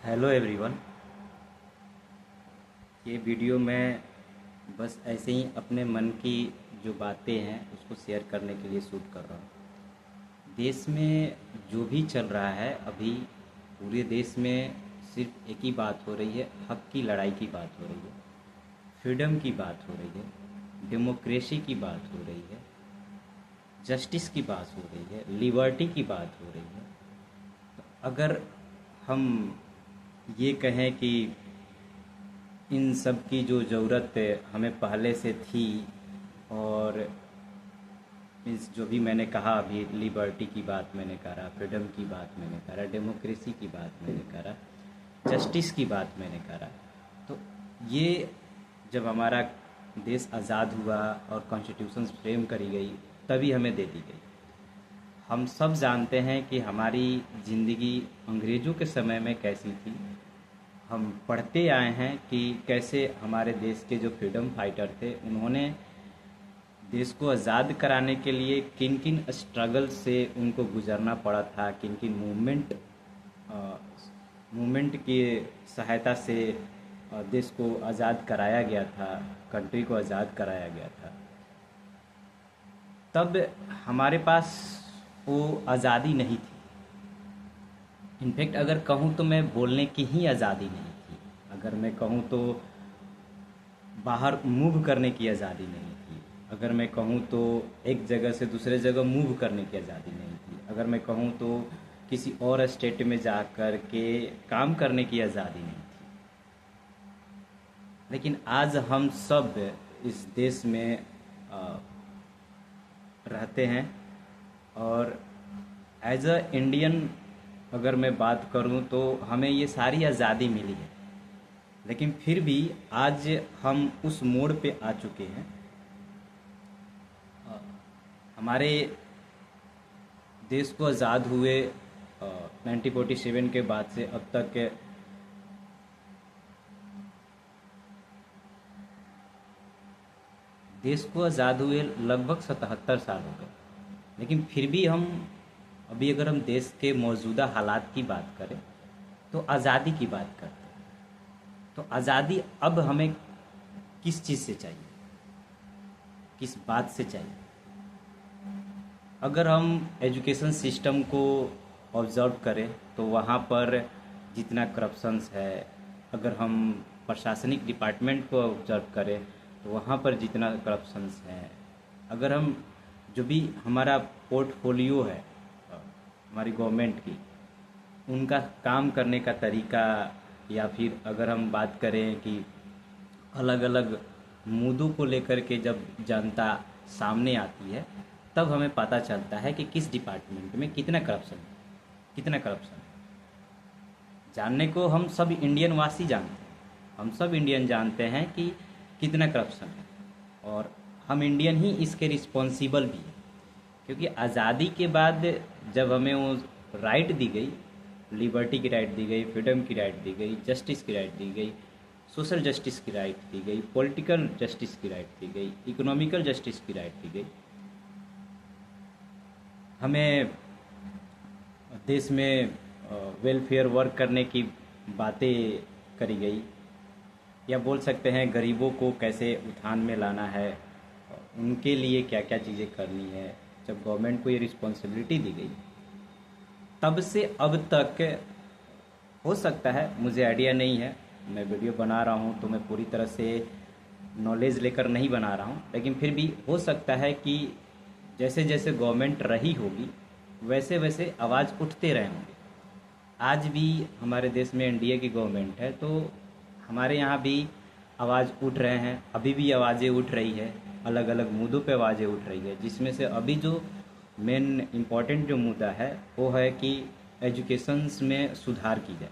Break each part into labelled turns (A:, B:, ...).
A: Hello everyone. ये video मैं बस ऐसे ही अपने मन की जो बातें हैं उसको शेयर करने के लिए शूट कर रहा हूँ। देश में जो भी चल रहा है अभी, पूरे देश में सिर्फ एक ही बात हो रही है, हक की लड़ाई की बात हो रही है, फ्रीडम की बात हो रही है, डेमोक्रेसी की बात हो रही है, जस्टिस की बात हो रही है, लिबर्टी की बात हो रही है। अगर हम ये कहें कि इन सब की जो ज़रूरत हमें पहले से थी, और मीन्स जो भी मैंने कहा अभी, लिबर्टी की बात मैंने करा, फ्रीडम की बात मैंने करा, डेमोक्रेसी की बात मैंने करा, जस्टिस की बात मैंने करा, तो ये जब हमारा देश आज़ाद हुआ और कॉन्स्टिट्यूशन फ्रेम करी गई तभी हमें दे दी गई। हम सब जानते हैं कि हमारी ज़िंदगी अंग्रेज़ों के समय में कैसी थी। हम पढ़ते आए हैं कि कैसे हमारे देश के जो फ्रीडम फाइटर थे उन्होंने देश को आज़ाद कराने के लिए किन किन स्ट्रगल से उनको गुजरना पड़ा था, किन किन मूवमेंट की सहायता से देश को आज़ाद कराया गया था, कंट्री को आज़ाद कराया गया था। तब हमारे पास वो आज़ादी नहीं थी। इनफैक्ट अगर कहूँ तो मैं बोलने की ही आज़ादी नहीं थी। अगर मैं कहूँ तो बाहर मूव करने की आज़ादी नहीं थी। अगर मैं कहूँ तो एक जगह से दूसरे जगह मूव करने की आज़ादी नहीं थी। अगर मैं कहूँ तो किसी और स्टेट में जा कर के काम करने की आज़ादी नहीं थी। लेकिन आज हम सब इस देश में रहते हैं, और एज अ इंडियन अगर मैं बात करूं तो हमें ये सारी आज़ादी मिली है। लेकिन फिर भी आज हम उस मोड़ पे आ चुके हैं। हमारे देश को आज़ाद हुए 1947 के बाद से अब तक देश को आज़ाद हुए लगभग 77 साल हो गए। लेकिन फिर भी हम अभी अगर हम देश के मौजूदा हालात की बात करें तो आज़ादी की बात करते हैं। तो आज़ादी अब हमें किस चीज़ से चाहिए, किस बात से चाहिए? अगर हम एजुकेशन सिस्टम को ऑब्ज़र्व करें तो वहाँ पर जितना करप्शंस है, अगर हम प्रशासनिक डिपार्टमेंट को ऑब्ज़र्व करें तो वहाँ पर जितना करप्शंस है, अगर हम जो भी हमारा पोर्टफोलियो है हमारी गवर्नमेंट की, उनका काम करने का तरीका, या फिर अगर हम बात करें कि अलग अलग मुद्दों को लेकर के जब जनता सामने आती है तब हमें पता चलता है कि किस डिपार्टमेंट में कितना करप्शन है, कितना करप्शन है। जानने को हम सब इंडियन वासी जानते हैं, हम सब इंडियन जानते हैं कि कितना करप्शन है, और हम इंडियन ही इसके रिस्पॉन्सिबल भी हैं। क्योंकि आज़ादी के बाद जब हमें वो राइट दी गई, लिबर्टी की राइट दी गई, फ्रीडम की राइट दी गई, जस्टिस की राइट दी गई, सोशल जस्टिस की राइट दी गई, पॉलिटिकल जस्टिस की राइट दी गई, इकोनॉमिकल जस्टिस की राइट दी गई, हमें देश में वेलफेयर वर्क करने की बातें करी गई, या बोल सकते हैं गरीबों को कैसे उत्थान में लाना है, उनके लिए क्या क्या चीज़ें करनी है। जब गवर्नमेंट को ये रिस्पॉन्सिबिलिटी दी गई तब से अब तक, हो सकता है, मुझे आइडिया नहीं है, मैं वीडियो बना रहा हूँ तो मैं पूरी तरह से नॉलेज लेकर नहीं बना रहा हूँ, लेकिन फिर भी हो सकता है कि जैसे जैसे गवर्नमेंट रही होगी वैसे वैसे आवाज़ उठते रहे होंगे। आज भी हमारे देश में एनडीए की गवर्नमेंट है, तो हमारे यहाँ भी आवाज़ उठ रहे हैं, अभी भी आवाज़ें उठ रही है, अलग अलग मुद्दों पे आवाज़ें उठ रही है, जिसमें से अभी जो मेन इम्पॉर्टेंट जो मुद्दा है वो है कि एजुकेशंस में सुधार की जाए।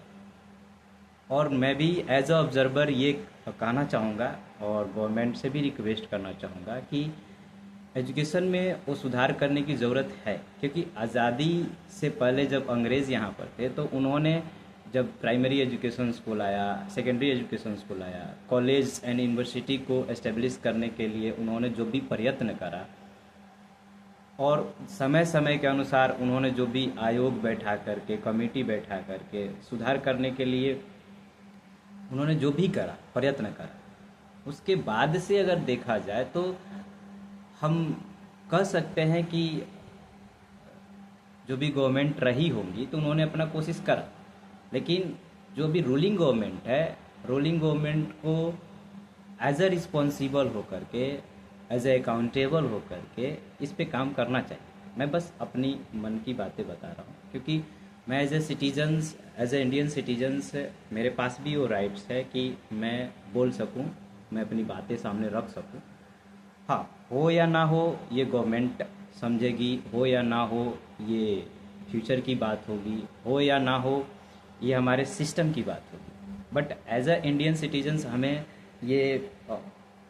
A: और मैं भी एज अ ऑब्जर्वर ये कहना चाहूँगा और गवर्नमेंट से भी रिक्वेस्ट करना चाहूँगा कि एजुकेशन में वो सुधार करने की ज़रूरत है। क्योंकि आज़ादी से पहले जब अंग्रेज़ यहाँ पर थे तो उन्होंने जब प्राइमरी एजुकेशंस को लाया, सेकेंडरी एजुकेशंस को लाया, कॉलेज एंड यूनिवर्सिटी को एस्टेब्लिश करने के लिए उन्होंने जो भी प्रयत्न करा, और समय समय के अनुसार उन्होंने जो भी आयोग बैठा करके, कमेटी बैठा करके सुधार करने के लिए उन्होंने जो भी करा, प्रयत्न करा, उसके बाद से अगर देखा जाए तो हम कह सकते हैं कि जो भी गवर्नमेंट रही होंगी तो उन्होंने अपना कोशिश करा। लेकिन जो भी रूलिंग गवर्नमेंट है, रूलिंग गवर्नमेंट को एज अ रिस्पॉन्सिबल होकर के, एज ए अकाउंटेबल होकर के इस पे काम करना चाहिए। मैं बस अपनी मन की बातें बता रहा हूँ, क्योंकि मैं as a citizens, as a Indian citizens, मेरे पास भी वो राइट्स है कि मैं बोल सकूँ, मैं अपनी बातें सामने रख सकूँ। हाँ, हो या ना हो ये गवर्नमेंट समझेगी, हो या ना हो ये फ्यूचर की बात होगी, हो या ना हो ये हमारे सिस्टम की बात होगी। But as a Indian citizens हमें ये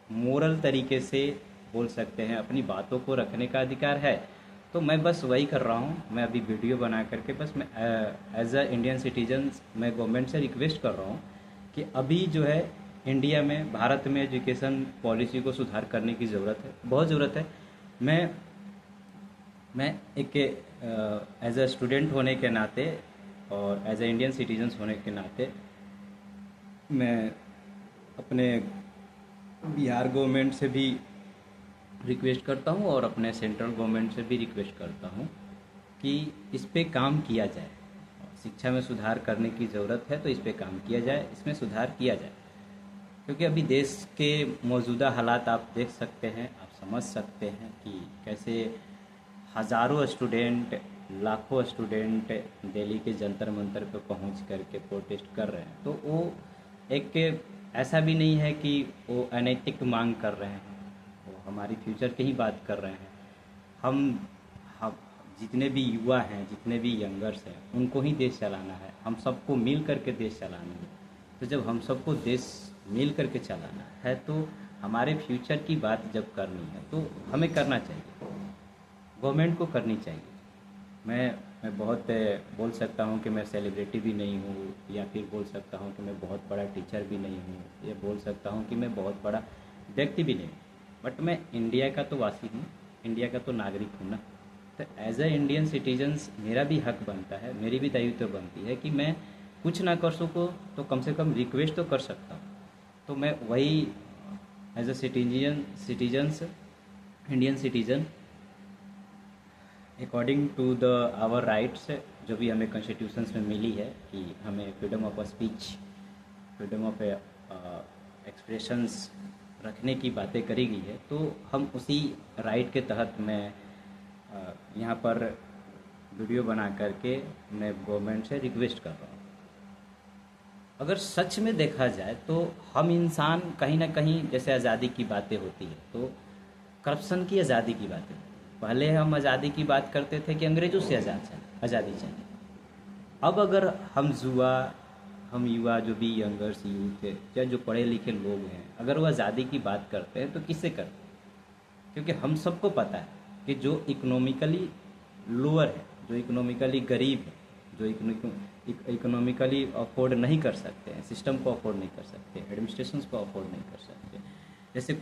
A: मोरल तरीके से बोल सकते हैं, अपनी बातों को रखने का अधिकार है। तो मैं बस वही कर रहा हूँ। मैं अभी वीडियो बना करके बस मैं एज अ इंडियन सिटीजन्स मैं गवर्नमेंट से रिक्वेस्ट कर रहा हूँ कि अभी जो है इंडिया में, भारत में एजुकेशन पॉलिसी को सुधार करने की ज़रूरत है, बहुत ज़रूरत है। मैं एक एज अ स्टूडेंट होने के नाते और एज अ इंडियन सिटीजन्स होने के नाते मैं अपने बिहार गवर्नमेंट से भी रिक्वेस्ट करता हूँ और अपने सेंट्रल गवर्नमेंट से भी रिक्वेस्ट करता हूँ कि इस पे काम किया जाए। शिक्षा में सुधार करने की ज़रूरत है तो इस पे काम किया जाए, इसमें सुधार किया जाए। क्योंकि अभी देश के मौजूदा हालात आप देख सकते हैं, आप समझ सकते हैं कि कैसे हज़ारों स्टूडेंट, लाखों स्टूडेंट दिल्ली के जंतर मंतर पर पहुंच करके प्रोटेस्ट कर रहे हैं। तो वो एक ऐसा भी नहीं है कि वो अनैतिक मांग कर रहे हैं, वो हमारी फ्यूचर की ही बात कर रहे हैं। हम जितने भी युवा हैं, जितने भी यंगर्स हैं, उनको ही देश चलाना है, हम सबको मिल करके देश चलाना है। तो जब हम सबको देश मिल करके चलाना है तो हमारे फ्यूचर की बात जब करनी है तो हमें करना चाहिए, गवर्नमेंट को करनी चाहिए। मैं बहुत बोल सकता हूँ कि मैं सेलिब्रिटी भी नहीं हूँ, या फिर बोल सकता हूँ कि मैं बहुत बड़ा टीचर भी नहीं हूँ, या बोल सकता हूँ कि मैं बहुत बड़ा व्यक्ति भी नहीं हूँ। बट मैं इंडिया का तो वासी हूँ, इंडिया का तो नागरिक हूँ ना। तो एज अ इंडियन सिटीजन्स मेरा भी हक बनता है, मेरी भी दायित्व बनती है कि मैं कुछ ना कर सकूँ तो कम से कम रिक्वेस्ट तो कर सकता हूँ। तो मैं वही as a citizens Indian citizen, according to the our rights, जो भी हमें कॉन्स्टिट्यूशंस में मिली है कि हमें freedom of speech, freedom of expressions रखने की बातें करी गई है, तो हम उसी राइट के तहत मैं यहाँ पर वीडियो बना करके मैं गवर्नमेंट से रिक्वेस्ट कर रहा हूँ। अगर सच में देखा जाए तो हम इंसान कहीं ना कहीं, जैसे आज़ादी की बातें होती है तो करप्शन की आज़ादी की बातें, पहले हम आज़ादी की बात करते थे कि अंग्रेज़ों से आज़ादी चाहिए। अब अगर हम युवा जो भी यंगर्स यूथ है या जो पढ़े लिखे लोग हैं, अगर वो आज़ादी की बात करते हैं तो किससे करते हैं? क्योंकि हम सबको पता है कि जो इकोनॉमिकली लोअर है, जो इकोनॉमिकली गरीब है, जो इकोनॉमिकली अफोर्ड नहीं कर सकते हैं, सिस्टम को अफोर्ड नहीं कर सकते, एडमिनिस्ट्रेशन को अफोर्ड नहीं कर सकते, जैसे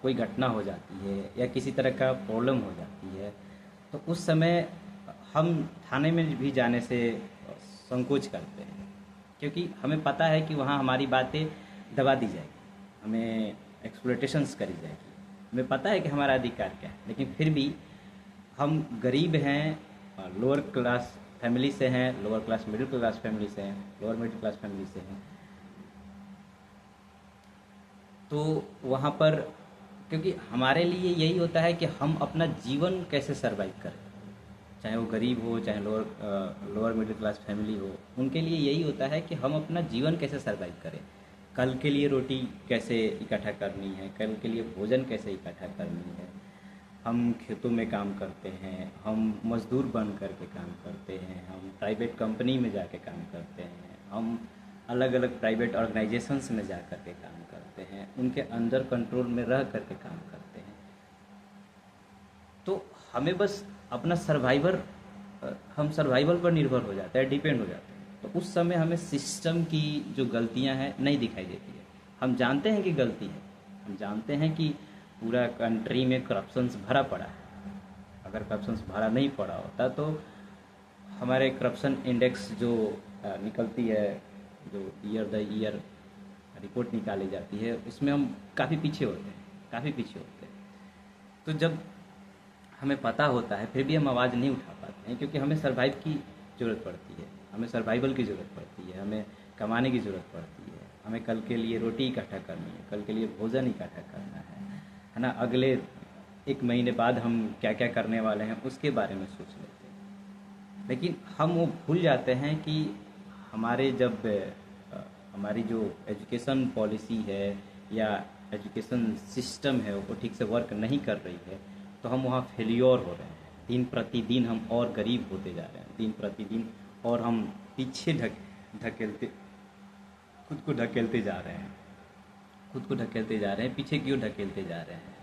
A: कोई घटना हो जाती है या किसी तरह का प्रॉब्लम हो जाती है, तो उस समय हम थाने में भी जाने से संकोच करते हैं, क्योंकि हमें पता है कि वहाँ हमारी बातें दबा दी जाएगी, हमें एक्सप्लॉयटेशंस करी जाएगी, हमें पता है कि हमारा अधिकार क्या है। लेकिन फिर भी हम गरीब हैं, लोअर क्लास फैमिली से हैं, lower class middle class family से हैं, लोअर मिडिल क्लास फैमिली से हैं, तो वहाँ पर क्योंकि हमारे लिए यही होता है कि हम अपना जीवन कैसे सरवाइव करें, चाहे वो गरीब हो, चाहे लोअर मिडिल क्लास फैमिली हो, उनके लिए यही होता है कि हम अपना जीवन कैसे सरवाइव करें, कल के लिए रोटी कैसे इकट्ठा करनी है, कल के लिए भोजन कैसे इकट्ठा करनी है। हम खेतों में काम करते हैं, हम मज़दूर बन कर के काम करते हैं, हम प्राइवेट कंपनी में जाके काम करते हैं, हम अलग अलग प्राइवेट ऑर्गेनाइजेशंस में जा कर के काम करते हैं, उनके अंडर कंट्रोल में रह कर के काम करते हैं। तो हमें बस अपना हम सर्वाइवल पर निर्भर हो जाते हैं, डिपेंड हो जाते हैं। तो उस समय हमें सिस्टम की जो गलतियां हैं नहीं दिखाई देती है। हम जानते हैं कि गलती है, हम जानते हैं कि पूरा कंट्री में करप्शंस भरा पड़ा है। अगर करप्शंस भरा नहीं पड़ा होता तो हमारे करप्शन इंडेक्स जो निकलती है, जो ईयर द ईयर रिपोर्ट निकाली जाती है, उसमें हम काफ़ी पीछे होते हैं, काफ़ी पीछे होते हैं। तो जब हमें पता होता है फिर भी हम आवाज़ नहीं उठा पाते हैं, क्योंकि हमें सर्वाइव की ज़रूरत पड़ती है, हमें सर्वाइवल की ज़रूरत पड़ती है, हमें कमाने की ज़रूरत पड़ती है, हमें कल के लिए रोटी इकट्ठा करनी है, कल के लिए भोजन इकट्ठा करना है ना। अगले 1 महीने बाद हम क्या क्या करने वाले हैं उसके बारे में सोच लेते हैं। लेकिन हम वो भूल जाते हैं कि हमारे जब हमारी जो एजुकेशन पॉलिसी है या एजुकेशन सिस्टम है वो ठीक से वर्क नहीं कर रही है, तो हम वहाँ फेल्योर हो रहे हैं। दिन प्रतिदिन हम और गरीब होते जा रहे हैं, दिन प्रतिदिन और हम पीछे ढकेलते खुद को ढकेलते जा रहे हैं, खुद को ढकेलते जा रहे हैं, पीछे क्यों ढकेलते जा रहे हैं।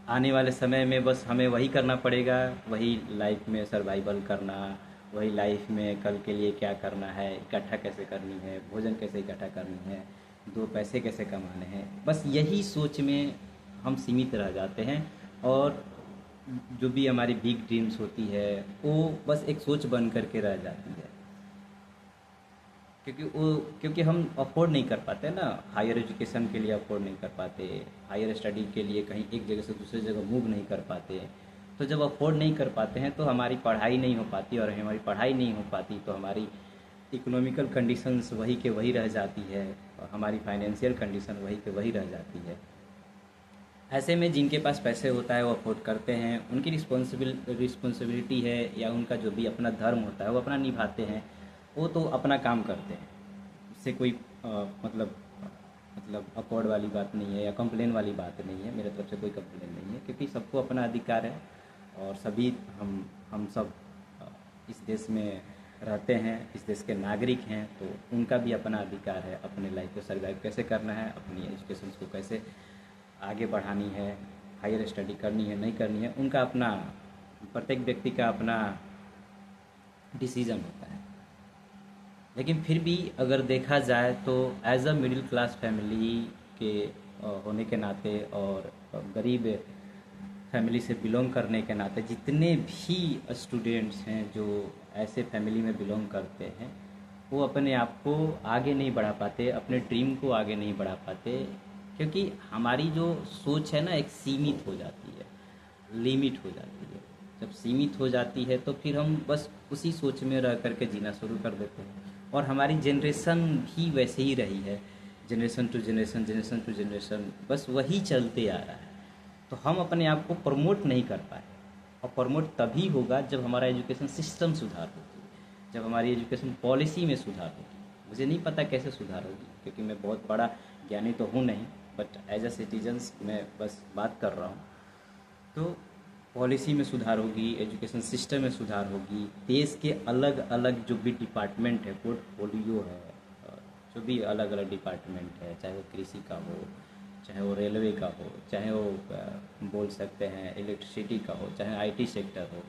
A: आने वाले समय में बस हमें वही करना पड़ेगा, वही लाइफ में सर्वाइवल करना, वही लाइफ में कल के लिए क्या करना है, इकट्ठा कैसे करनी है, भोजन कैसे इकट्ठा करनी है, 2 पैसे कैसे कमाने हैं। बस यही सोच में हम सीमित रह जाते हैं, और जो भी हमारी बिग ड्रीम्स होती है वो बस एक सोच बन करके रह जाती है। क्योंकि हम अफोर्ड नहीं कर पाते ना, हायर एजुकेशन के लिए अफोर्ड नहीं कर पाते, हायर स्टडी के लिए कहीं एक जगह से दूसरी जगह मूव नहीं कर पाते। तो जब अफोर्ड नहीं कर पाते हैं तो हमारी पढ़ाई नहीं हो पाती, और हमारी पढ़ाई नहीं हो पाती तो हमारी इकोनॉमिकल कंडीशंस वही के वही रह जाती है, और हमारी फाइनेंशियल कंडीशन वही के वही रह जाती है। ऐसे में जिनके पास पैसे होता है वो अफोर्ड करते हैं, उनकी रिस्पॉन्सिबिलिटी है या उनका जो भी अपना धर्म होता है वो अपना निभाते हैं, वो तो अपना काम करते हैं। इससे कोई मतलब अकॉर्ड वाली बात नहीं है या कंप्लेन वाली बात नहीं है, मेरे तरफ से कोई कंप्लेन नहीं है, क्योंकि सबको अपना अधिकार है, और सभी हम सब इस देश में रहते हैं, इस देश के नागरिक हैं, तो उनका भी अपना अधिकार है अपने लाइफ को सर्वाइव कैसे करना है, अपनी एजुकेशन को कैसे आगे बढ़ानी है, हायर स्टडी करनी है नहीं करनी है, उनका अपना, प्रत्येक व्यक्ति का अपना डिसीजन होता है। लेकिन फिर भी अगर देखा जाए तो as a middle class family के होने के नाते और गरीब फैमिली से बिलोंग करने के नाते जितने भी स्टूडेंट्स हैं जो ऐसे फैमिली में बिलोंग करते हैं, वो अपने आप को आगे नहीं बढ़ा पाते, अपने ड्रीम को आगे नहीं बढ़ा पाते, क्योंकि हमारी जो सोच है ना एक सीमित हो जाती है, लिमिट हो जाती है। जब सीमित हो जाती है तो फिर हम बस उसी सोच में रह करके जीना शुरू कर देते हैं, और हमारी जनरेशन भी वैसे ही रही है, generation to generation, generation to generation बस वही चलते आ रहा है। तो हम अपने आप को प्रमोट नहीं कर पाए, और प्रमोट तभी होगा जब हमारा एजुकेशन सिस्टम सुधार होगी, जब हमारी एजुकेशन पॉलिसी में सुधार होगी। मुझे नहीं पता कैसे सुधार होगी, क्योंकि मैं बहुत बड़ा ज्ञानी तो हूँ नहीं, बट एज अ सिटीजन्स मैं बस बात कर रहा हूँ। तो पॉलिसी में सुधार होगी, एजुकेशन सिस्टम में सुधार होगी, देश के अलग अलग जो भी डिपार्टमेंट है, पोर्टफोलियो है, जो भी अलग अलग डिपार्टमेंट है, चाहे वो कृषि का हो, चाहे वो रेलवे का हो, चाहे वो बोल सकते हैं इलेक्ट्रिसिटी का हो, चाहे आईटी सेक्टर हो,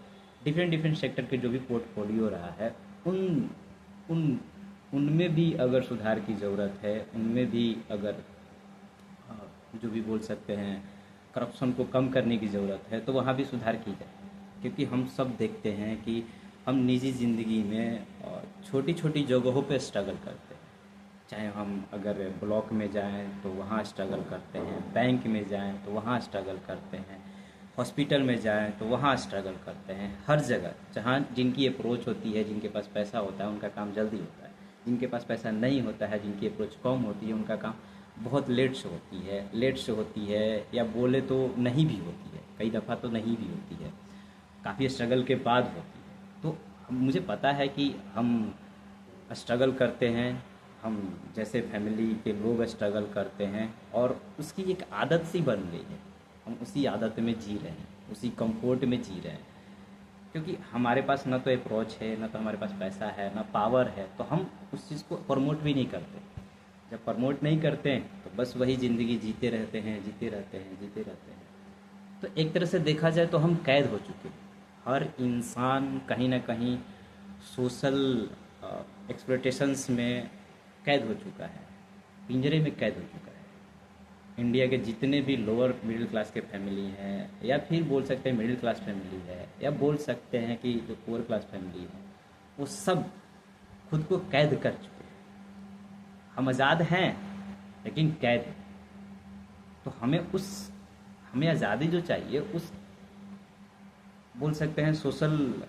A: डिफरेंट डिफरेंट सेक्टर के जो भी पोर्टफोलियो रहा है, उन उन उनमें भी अगर सुधार की ज़रूरत है, उनमें भी अगर जो भी बोल सकते हैं करप्शन को कम करने की ज़रूरत है, तो वहाँ भी सुधार की जाए। क्योंकि हम सब देखते हैं कि हम निजी ज़िंदगी में छोटी छोटी जगहों पे स्ट्रगल करते हैं। चाहे हम अगर ब्लॉक में जाएं तो वहाँ स्ट्रगल करते हैं, बैंक में जाएं तो वहाँ स्ट्रगल करते हैं, हॉस्पिटल में जाएं तो वहाँ स्ट्रगल करते हैं। हर जगह जहाँ जिनकी अप्रोच होती है, जिनके पास पैसा होता है उनका काम जल्दी होता है, जिनके पास पैसा नहीं होता है, जिनकी अप्रोच कम होती है, उनका काम बहुत लेट से होती है, या बोले तो नहीं भी होती है, कई दफ़ा तो नहीं भी होती है, काफ़ी स्ट्रगल के बाद होती है। तो मुझे पता है कि हम स्ट्रगल करते हैं, हम जैसे फैमिली के लोग स्ट्रगल करते हैं, और उसकी एक आदत सी बन गई है, हम उसी आदत में जी रहे हैं, उसी कंफर्ट में जी रहे हैं। क्योंकि हमारे पास ना तो अप्रोच है, ना तो हमारे पास पैसा है, ना पावर है, तो हम उस चीज़ को प्रमोट भी नहीं करते। जब प्रमोट नहीं करते हैं तो बस वही ज़िंदगी जीते रहते हैं, जीते रहते हैं, जीते रहते हैं। तो एक तरह से देखा जाए तो हम कैद हो चुके हैं। हर इंसान कहीं ना कहीं सोशल एक्सप्लोटेशंस में कैद हो चुका है, पिंजरे में कैद हो चुका है। इंडिया के जितने भी लोअर मिडिल क्लास के फैमिली हैं, या फिर बोल सकते हैं मिडिल क्लास फैमिली है, या बोल सकते हैं कि जो पुअर क्लास फैमिली है, वो सब खुद को कैद कर चुके हैं। हम आज़ाद हैं लेकिन कैद हैं। तो हमें आज़ादी जो चाहिए, उस बोल सकते हैं सोशल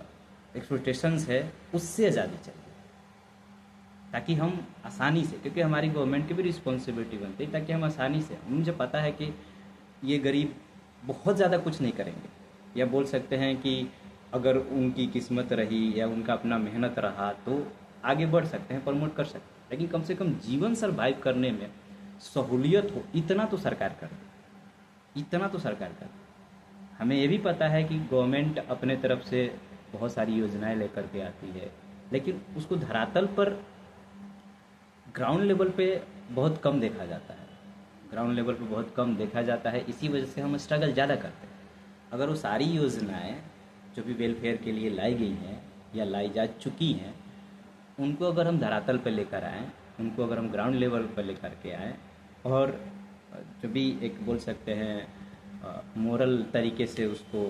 A: एक्सप्लोटेशंस है, उससे आज़ादी चाहिए, ताकि हम आसानी से, क्योंकि हमारी गवर्नमेंट की भी रिस्पॉन्सिबिलिटी बनती है, ताकि हम आसानी से, मुझे पता है कि ये गरीब बहुत ज़्यादा कुछ नहीं करेंगे, या बोल सकते हैं कि अगर उनकी किस्मत रही या उनका अपना मेहनत रहा तो आगे बढ़ सकते हैं, प्रमोट कर सकते हैं, लेकिन कम से कम जीवन सर्वाइव करने में सहूलियत हो, इतना तो सरकार कर दे, इतना तो सरकार कर दे। हमें ये भी पता है कि गवर्नमेंट अपने तरफ से बहुत सारी योजनाएं लेकर के आती है, लेकिन उसको धरातल पर ग्राउंड लेवल पे बहुत कम देखा जाता है। ग्राउंड लेवल पे बहुत कम देखा जाता है, इसी वजह से हम स्ट्रगल ज़्यादा करते हैं। अगर वो सारी योजनाएं जो भी वेलफेयर के लिए लाई गई हैं या लाई जा चुकी हैं, उनको अगर हम धरातल पर लेकर आएँ, उनको अगर हम ग्राउंड लेवल पर लेकर के आएँ, और जो भी एक बोल सकते हैं मोरल तरीके से उसको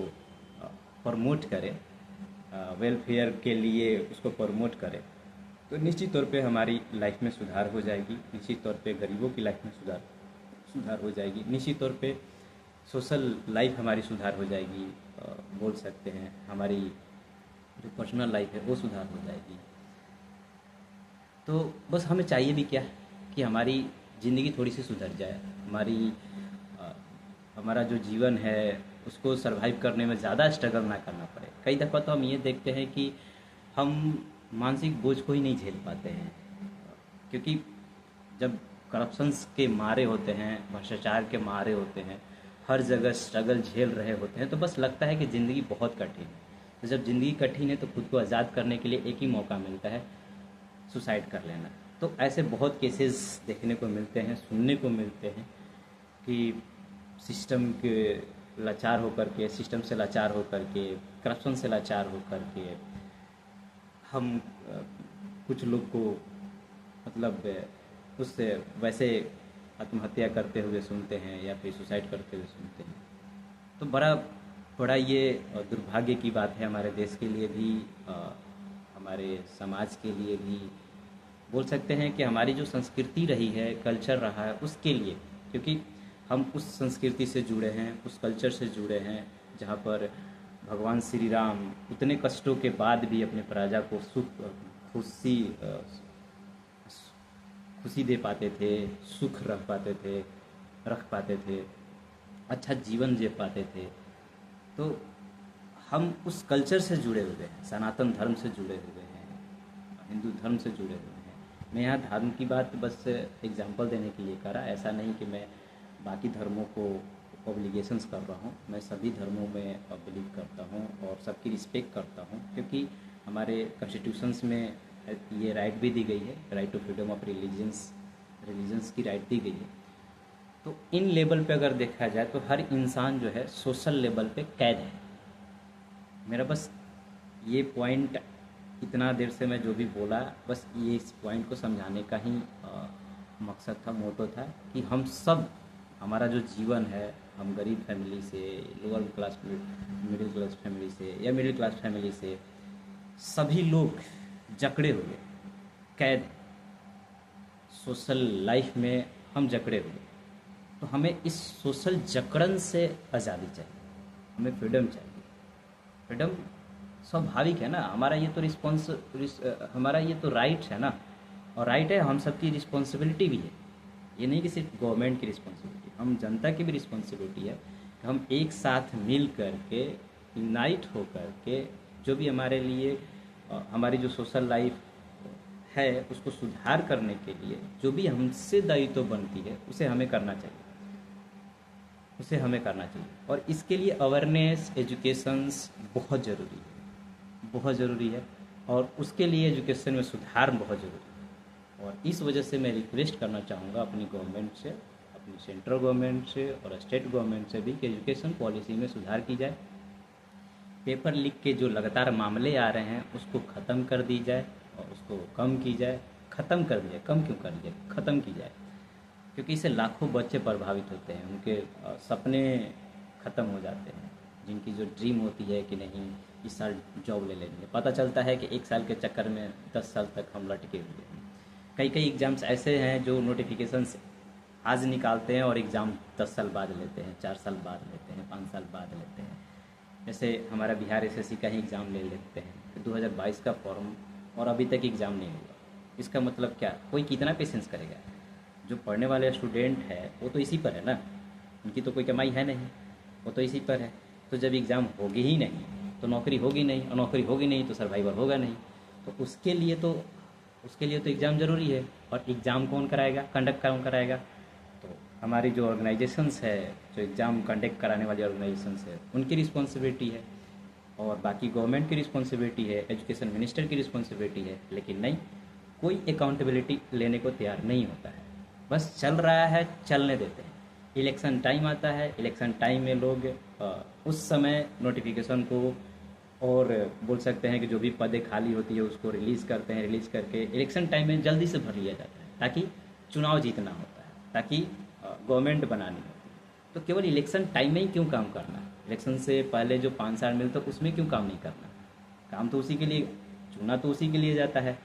A: प्रमोट करें, वेलफेयर के लिए उसको प्रमोट करें, तो निश्चित तौर पे हमारी लाइफ में सुधार हो जाएगी। निश्चित तौर पे गरीबों की लाइफ में सुधार हो जाएगी। निश्चित तौर पे सोशल लाइफ हमारी सुधार हो जाएगी। बोल सकते हैं हमारी जो पर्सनल लाइफ है वो सुधार हो जाएगी। तो बस हमें चाहिए भी क्या कि हमारी ज़िंदगी थोड़ी सी सुधर जाए, हमारा जो जीवन है उसको सरवाइव करने में ज़्यादा स्ट्रगल ना करना पड़े। कई दफ़ा तो हम ये देखते हैं कि हम मानसिक बोझ को ही नहीं झेल पाते हैं, क्योंकि जब करप्शंस के मारे होते हैं, भ्रष्टाचार के मारे होते हैं, हर जगह स्ट्रगल झेल रहे होते हैं, तो बस लगता है कि ज़िंदगी बहुत कठिन है। तो जब ज़िंदगी कठिन है तो खुद को आज़ाद करने के लिए एक ही मौका मिलता है, सुसाइड कर लेना। तो ऐसे बहुत केसेस देखने को मिलते हैं, सुनने को मिलते हैं कि सिस्टम के लाचार होकर के, सिस्टम से लाचार होकर के, करप्शन से लाचार होकर के हम कुछ लोग को मतलब उससे वैसे आत्महत्या करते हुए सुनते हैं या फिर सुसाइड करते हुए सुनते हैं। तो बड़ा ये दुर्भाग्य की बात है हमारे देश के लिए भी, हमारे समाज के लिए भी। बोल सकते हैं कि हमारी जो संस्कृति रही है, कल्चर रहा है, उसके लिए, क्योंकि हम उस संस्कृति से जुड़े हैं, उस कल्चर से जुड़े हैं जहाँ पर भगवान श्री राम उतने कष्टों के बाद भी अपने प्रजा को खुशी दे पाते थे, सुख रख पाते थे, अच्छा जीवन जी पाते थे। तो हम उस कल्चर से जुड़े हुए हैं, सनातन धर्म से जुड़े हुए हैं, हिंदू धर्म से जुड़े हुए हैं। मैं यहाँ धर्म की बात बस एग्जाम्पल देने के लिए करा, ऐसा नहीं कि मैं बाकी धर्मों को ऑब्लिगेशंस कर रहा हूँ। मैं सभी धर्मों में बिलीव करता हूँ और सबकी रिस्पेक्ट करता हूँ, क्योंकि हमारे कॉन्स्टिट्यूशंस में ये राइट भी दी गई है, right to freedom of religions की राइट दी गई है। तो इन लेवल पे अगर देखा जाए तो हर इंसान जो है सोशल लेवल पे कैद है। मेरा बस ये पॉइंट, इतना देर से मैं जो भी बोला, बस ये इस पॉइंट को समझाने का ही मकसद था, मोटो था कि हम सब, हमारा जो जीवन है, हम गरीब फैमिली से, lower class middle class family से या मिडिल क्लास फैमिली से, सभी लोग जकड़े हुए, कैद, सोशल लाइफ में हम जकड़े हुए। तो हमें इस सोशल जकड़न से आज़ादी चाहिए, हमें फ्रीडम चाहिए। फ्रीडम स्वाभाविक है ना, हमारा ये तो हमारा ये तो राइट है ना, और राइट है, हम सबकी रिस्पॉन्सिबिलिटी भी है। ये नहीं कि सिर्फ गवर्नमेंट की रिस्पॉन्सिबिलिटी, हम जनता की भी रिस्पॉन्सिबिलिटी है कि हम एक साथ मिल कर के, यूनाइट हो कर के, जो भी हमारे लिए हमारी जो सोशल लाइफ है उसको सुधार करने के लिए जो भी हमसे दायित्व बनती है उसे हमें करना चाहिए, उसे हमें करना चाहिए। और इसके लिए अवेयरनेस, एजुकेशंस बहुत ज़रूरी है, बहुत ज़रूरी है, और उसके लिए एजुकेशन में सुधार बहुत ज़रूरी है। और इस वजह से मैं रिक्वेस्ट करना चाहूँगा अपनी गवर्नमेंट से, अपनी सेंट्रल गवर्नमेंट से और स्टेट गवर्नमेंट से भी कि एजुकेशन पॉलिसी में सुधार की जाए। पेपर लीक के जो लगातार मामले आ रहे हैं उसको ख़त्म कर दी जाए और उसको कम की जाए, ख़त्म कर दिया, कम क्यों कर दिया, ख़त्म की जाए। क्योंकि इससे लाखों बच्चे प्रभावित होते हैं, उनके सपने ख़त्म हो जाते हैं, जिनकी जो ड्रीम होती है कि नहीं इस साल जॉब ले लेंगे, पता चलता है कि एक साल के चक्कर में 10 साल तक हम लटके हुए हैं। कई कई एग्ज़ाम्स ऐसे हैं जो नोटिफिकेशंस आज निकालते हैं और एग्ज़ाम 10 साल बाद लेते हैं, 4 साल बाद लेते हैं, 5 साल बाद लेते हैं। जैसे हमारा बिहार एसएससी का ही एग्ज़ाम ले लेते हैं, फिर 2022 का फॉर्म और अभी तक एग्ज़ाम नहीं हुआ। इसका मतलब क्या, कोई कितना पेशेंस करेगा। जो पढ़ने वाले स्टूडेंट है वो तो इसी पर है ना, उनकी तो कोई कमाई है नहीं, वो तो इसी पर है। तो जब एग्ज़ाम होगी ही नहीं तो नौकरी होगी नहीं, और नौकरी होगी नहीं तो सर्वाइवल होगा नहीं। तो उसके लिए तो एग्ज़ाम ज़रूरी है। और एग्ज़ाम कौन कराएगा, कंडक्ट कौन कराएगा? तो हमारी जो ऑर्गेनाइजेशंस है, जो एग्ज़ाम कंडक्ट कराने वाली ऑर्गेनाइजेशंस है, उनकी रिस्पॉन्सिबिलिटी है, और बाकी गवर्नमेंट की रिस्पॉन्सिबिलिटी है, एजुकेशन मिनिस्टर की रिस्पॉन्सिबिलिटी है। लेकिन नहीं, कोई अकाउंटेबिलिटी लेने को तैयार नहीं होता है। बस चल रहा है, चलने देते हैं। इलेक्शन टाइम आता है, इलेक्शन टाइम में लोग उस समय नोटिफिकेशन को, और बोल सकते हैं कि जो भी पदें खाली होती है उसको रिलीज़ करते हैं। रिलीज़ करके इलेक्शन टाइम में जल्दी से भर लिया जाता है, ताकि चुनाव जीतना होता है, ताकि गवर्नमेंट बनानी होती है। तो केवल इलेक्शन टाइम में ही क्यों काम करना है? इलेक्शन से पहले जो 5 साल मिलता है उसमें क्यों काम नहीं करना? काम तो उसी के लिए, चुना तो उसी के लिए जाता है।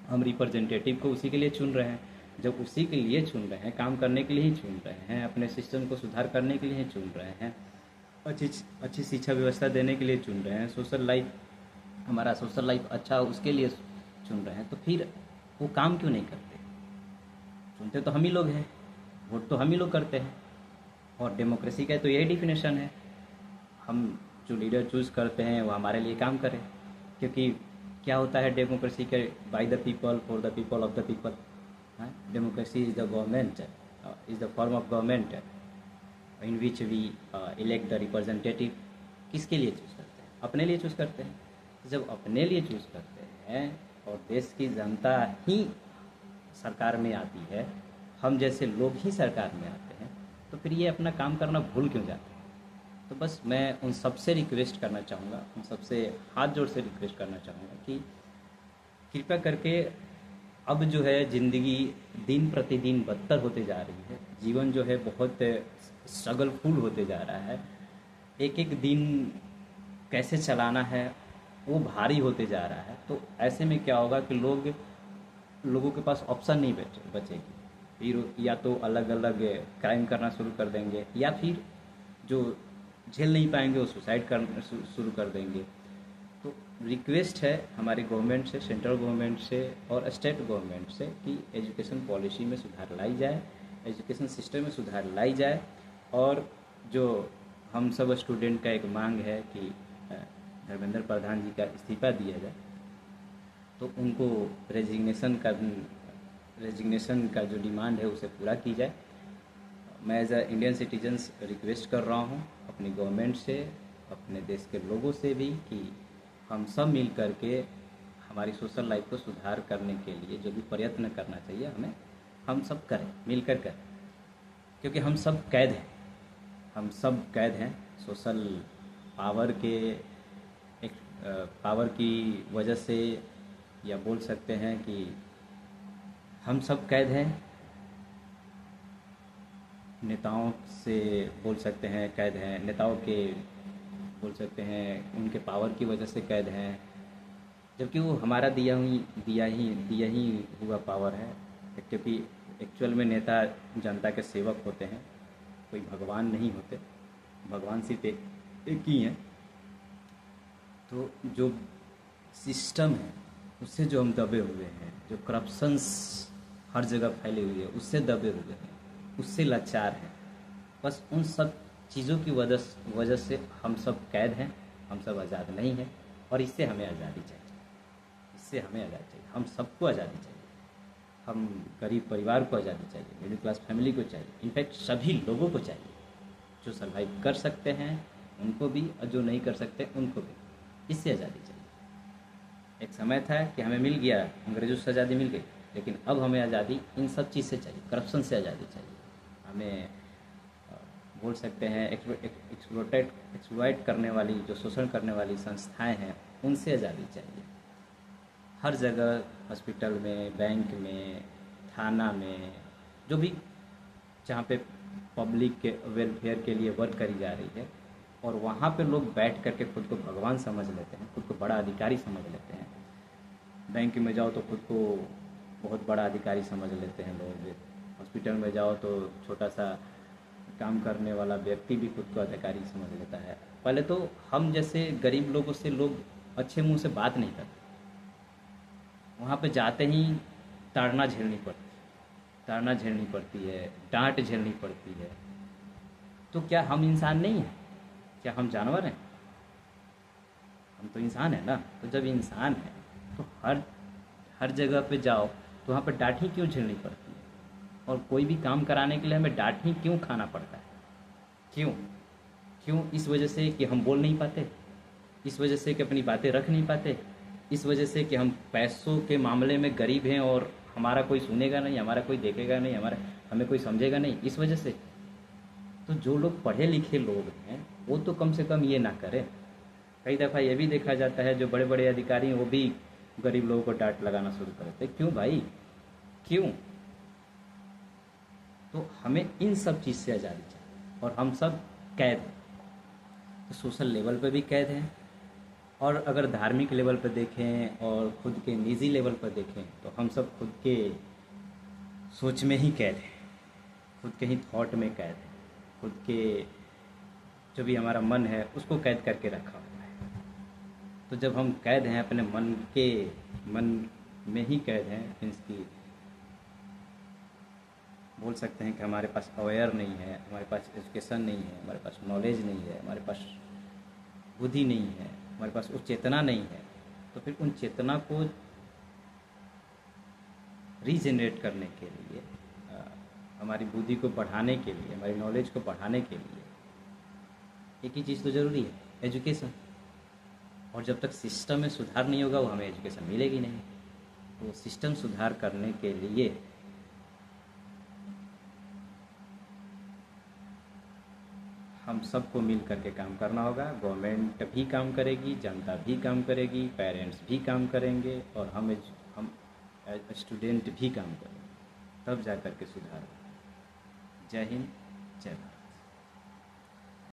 A: हम रिप्रेजेंटेटिव को उसी के लिए चुन रहे हैं। जब उसी के लिए चुन रहे हैं, काम करने के लिए ही चुन रहे हैं, अपने सिस्टम को सुधार करने के लिए ही चुन रहे हैं, अच्छी अच्छी शिक्षा व्यवस्था देने के लिए चुन रहे हैं, हमारा सोशल लाइफ अच्छा हो उसके लिए चुन रहे हैं, तो फिर वो काम क्यों नहीं करते? चुनते तो हम ही लोग हैं, वोट तो हम ही लोग करते हैं। और डेमोक्रेसी का तो यही डिफिनेशन है, हम जो लीडर चूज़ करते हैं वो हमारे लिए काम करें। क्योंकि क्या होता है डेमोक्रेसी के, by the people for the people of the people. Democracy is the government, is the form of government in which we elect the representative. किसके लिए चूज़ करते हैं? अपने लिए चूज़ करते हैं। तो जब अपने लिए चूज़ करते हैं और देश की जनता ही सरकार में आती है, हम जैसे लोग ही सरकार में आते हैं, तो फिर ये अपना काम करना भूल क्यों जाते हैं? तो बस मैं उन सबसे रिक्वेस्ट करना चाहूँगा, उन सबसे हाथ जोड़ से रिक्वेस्ट करना चाहूँगा कि कृपया करके, अब जो है ज़िंदगी दिन प्रतिदिन बदतर होते जा रही है, जीवन जो है बहुत स्ट्रगलफुल होते जा रहा है। एक एक दिन कैसे चलाना है वो भारी होते जा रहा है। तो ऐसे में क्या होगा कि लोगों के पास ऑप्शन नहीं बचेगी। फिर या तो अलग अलग क्राइम करना शुरू कर देंगे, या फिर जो झेल नहीं पाएंगे वो सुसाइड करना शुरू कर देंगे। तो रिक्वेस्ट है हमारी गवर्नमेंट से, सेंट्रल गवर्नमेंट से और स्टेट गवर्नमेंट से, कि एजुकेशन पॉलिसी में सुधार लाई जाए, एजुकेशन सिस्टम में सुधार लाई जाए। और जो हम सब स्टूडेंट का एक मांग है कि धर्मेंद्र प्रधान जी का इस्तीफ़ा दिया जाए, तो उनको रेजिग्नेशन का जो डिमांड है उसे पूरा की जाए। मैं as a Indian citizens request कर रहा हूँ अपनी गवर्नमेंट से, अपने देश के लोगों से भी, कि हम सब मिल करके हमारी सोशल लाइफ को सुधार करने के लिए जो भी प्रयत्न करना चाहिए हम सब करें, मिलकर करें। क्योंकि हम सब कैद हैं, हम सब कैद हैं सोशल पावर की वजह से, या बोल सकते हैं कि हम सब कैद हैं नेताओं से, बोल सकते हैं कैद हैं नेताओं के, बोल सकते हैं उनके पावर की वजह से कैद हैं, जबकि वो हमारा दिया ही हुआ पावर है। क्योंकि एक्चुअल में नेता जनता के सेवक होते हैं, कोई भगवान नहीं होते। भगवान सिर्फ एक ही हैं। तो जो सिस्टम है उससे जो हम दबे हुए हैं, जो करप्शंस हर जगह फैली हुई है उससे दबे हुए हैं, उससे लाचार हैं। बस उन सब चीज़ों की वजह से हम सब कैद हैं, हम सब आज़ाद नहीं हैं। और इससे हमें आज़ादी चाहिए, इससे हमें आज़ादी चाहिए, हम सबको आज़ादी चाहिए। हम गरीब परिवार को आज़ादी चाहिए, मिडिल क्लास फैमिली को चाहिए, इनफैक्ट सभी लोगों को चाहिए। जो सर्वाइव कर सकते हैं उनको भी, और जो नहीं कर सकते उनको भी, इससे आज़ादी चाहिए। एक समय था कि हमें मिल गया, अंग्रेज़ों से आज़ादी मिल गई, लेकिन अब हमें आज़ादी इन सब चीज़ से चाहिए, करप्शन से आज़ादी चाहिए। हमें बोल सकते हैं एक्सप्लॉइट करने वाली, जो शोषण करने वाली संस्थाएं हैं, उनसे आज़ादी चाहिए। हर जगह, हॉस्पिटल में, बैंक में, थाना में, जो भी जहाँ पे पब्लिक के वेलफेयर के लिए वर्क करी जा रही है, और वहाँ पे लोग बैठ करके खुद को भगवान समझ लेते हैं, खुद को बड़ा अधिकारी समझ लेते हैं। बैंक में जाओ तो खुद को बहुत बड़ा अधिकारी समझ लेते हैं लोग। हॉस्पिटल में जाओ तो छोटा सा काम करने वाला व्यक्ति भी खुद को अधिकारी समझ लेता है। पहले तो हम जैसे गरीब लोगों से लोग अच्छे मुंह से बात नहीं करते, वहाँ पे जाते ही ताड़ना झेलनी पड़ती है, डांट झेलनी पड़ती है। तो क्या हम इंसान नहीं हैं? क्या हम जानवर हैं? हम तो इंसान है ना। तो जब इंसान है तो हर हर जगह पे जाओ तो वहाँ पर डांट ही क्यों झेलनी पड़ती है? और कोई भी काम कराने के लिए हमें डांट ही क्यों खाना पड़ता है? क्यों? क्यों? इस वजह से कि हम बोल नहीं पाते, इस वजह से कि अपनी बातें रख नहीं पाते, इस वजह से कि हम पैसों के मामले में गरीब हैं और हमारा कोई सुनेगा नहीं, हमारा कोई देखेगा नहीं, हमें कोई समझेगा नहीं, इस वजह से। तो जो लोग पढ़े लिखे लोग हैं वो तो कम से कम ये ना करें। कई दफ़ा ये भी देखा जाता है जो बड़े बड़े अधिकारी हैं वो भी गरीब लोगों को डांट लगाना शुरू कर देते हैं। क्यों भाई? क्यों? तो हमें इन सब चीज़ से आज़ादी चाहिए, और हम सब कैद हैं। तो सोशल लेवल पे भी कैद हैं, और अगर धार्मिक लेवल पर देखें और खुद के निजी लेवल पर देखें तो हम सब खुद के सोच में ही कैद हैं, खुद के ही थॉट में कैद हैं, खुद के जो भी हमारा मन है उसको कैद करके रखा हुआ है। तो जब हम कैद हैं अपने मन में ही कैद हैं, मीन्स की बोल सकते हैं कि हमारे पास अवेयर नहीं है, हमारे पास एजुकेशन नहीं है, हमारे पास नॉलेज नहीं है, हमारे पास बुद्धि नहीं है, हमारे पास वो चेतना नहीं है। तो फिर उन चेतना को रीजनरेट करने के लिए, हमारी बुद्धि को बढ़ाने के लिए, हमारी नॉलेज को बढ़ाने के लिए एक ही चीज़ तो ज़रूरी है, एजुकेशन। और जब तक सिस्टम में सुधार नहीं होगा वो हमें एजुकेशन मिलेगी नहीं। तो सिस्टम सुधार करने के लिए हम सबको मिल करके काम करना होगा। गवर्नमेंट भी काम करेगी, जनता भी काम करेगी, पेरेंट्स भी काम करेंगे, और हम स्टूडेंट भी काम करेंगे, तब जा कर के सुधार होगा। जय हिंद, जय भारत।